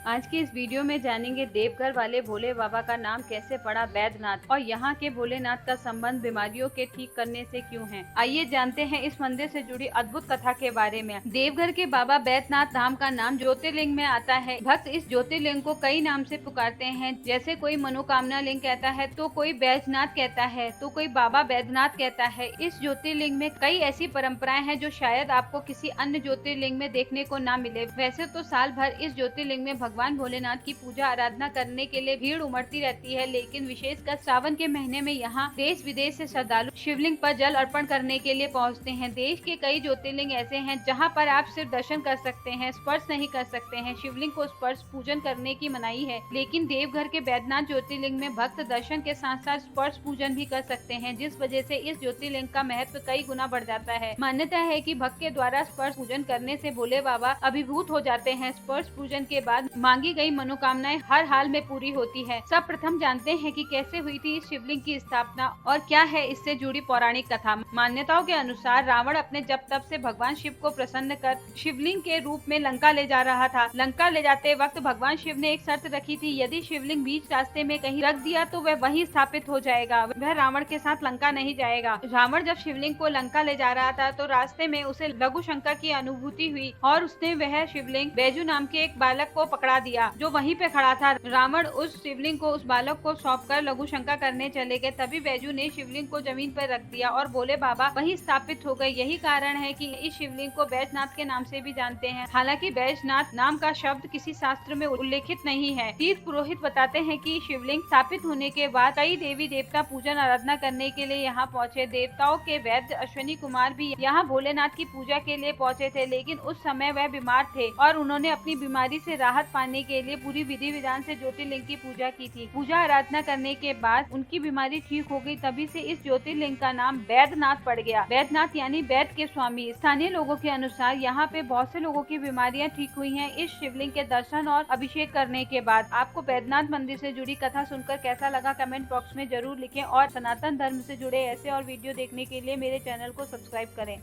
आज की इस वीडियो में जानेंगे देवघर वाले भोले बाबा का नाम कैसे पड़ा बैद्यनाथ और यहाँ के भोलेनाथ का संबंध बीमारियों के ठीक करने से क्यों है। आइए जानते हैं इस मंदिर से जुड़ी अद्भुत कथा के बारे में। देवघर के बाबा बैद्यनाथ धाम का नाम ज्योतिर्लिंग में आता है। भक्त इस ज्योतिर्लिंग को कई नाम से पुकारते हैं, जैसे कोई मनोकामना लिंग कहता है तो कोई बैजनाथ कहता है तो कोई बाबा बैद्यनाथ कहता है। इस ज्योतिर्लिंग में कई ऐसी परंपराएं हैं जो शायद आपको किसी अन्य ज्योतिर्लिंग में देखने को ना मिले। वैसे तो साल भर इस ज्योतिर्लिंग में भगवान भोलेनाथ की पूजा आराधना करने के लिए भीड़ उमड़ती रहती है, लेकिन विशेषकर सावन के महीने में यहाँ देश विदेश से श्रद्धालु शिवलिंग पर जल अर्पण करने के लिए पहुँचते हैं। देश के कई ज्योतिर्लिंग ऐसे हैं जहाँ पर आप सिर्फ दर्शन कर सकते हैं, स्पर्श नहीं कर सकते हैं। शिवलिंग को स्पर्श पूजन करने की मनाही है, लेकिन देवघर के बैद्यनाथ ज्योतिर्लिंग में भक्त दर्शन के साथ साथ स्पर्श पूजन भी कर सकते हैं, जिस वजह से इस ज्योतिर्लिंग का महत्व कई गुना बढ़ जाता है। मान्यता है कि भक्त के द्वारा स्पर्श पूजन करने से भोले बाबा अभिभूत हो जाते हैं। स्पर्श पूजन के बाद मांगी गई मनोकामनाएं हर हाल में पूरी होती है। सब प्रथम जानते हैं कि कैसे हुई थी इस शिवलिंग की स्थापना और क्या है इससे जुड़ी पौराणिक कथा। मान्यताओं के अनुसार रावण अपने जप तप से भगवान शिव को प्रसन्न कर शिवलिंग के रूप में लंका ले जा रहा था। लंका ले जाते वक्त भगवान शिव ने एक शर्त रखी थी, यदि शिवलिंग बीच रास्ते में कहीं रख दिया तो वह वहीं स्थापित हो जाएगा, वह रावण के साथ लंका नहीं जाएगा। रावण जब शिवलिंग को लंका ले जा रहा था तो रास्ते में उसे लघु शंका की अनुभूति हुई और उसने वह शिवलिंग बैजू नाम के एक बालक को पकड़ा दिया जो वहीं पे खड़ा था। रावण उस शिवलिंग को उस बालक को सौंपकर लघु शंका करने चले गए। तभी बैजू ने शिवलिंग को जमीन पर रख दिया और भोले बाबा वहीं स्थापित हो गए। यही कारण है कि इस शिवलिंग को बैजनाथ के नाम से भी जानते हैं। हालांकि बैजनाथ नाम का शब्द किसी शास्त्र में उल्लेखित नहीं है। तीर्थ पुरोहित बताते हैं कि शिवलिंग स्थापित होने के बाद कई देवी देवता पूजन आराधना करने के लिए यहाँ पहुँचे। देवताओं के वैद्य अश्विनी कुमार भी यहाँ भोलेनाथ की पूजा के लिए पहुँचे थे, लेकिन उस समय वह बीमार थे और उन्होंने अपनी बीमारी से राहत पाने के लिए पूरी विधि विधान से ज्योतिर्लिंग की पूजा की थी। पूजा आराधना करने के बाद उनकी बीमारी ठीक हो गई। तभी से इस ज्योतिर्लिंग का नाम बैद्यनाथ पड़ गया। बैद्यनाथ यानी वैद्य के स्वामी। स्थानीय लोगों के अनुसार यहाँ पे बहुत से लोगों की बीमारियाँ ठीक हुई हैं इस शिवलिंग के दर्शन और अभिषेक करने के बाद। आपको बैद्यनाथ मंदिर से जुड़ी कथा सुनकर कैसा लगा कमेंट बॉक्स में जरूर लिखें और सनातन धर्म से जुड़े ऐसे और वीडियो देखने के लिए मेरे चैनल को सब्सक्राइब करें।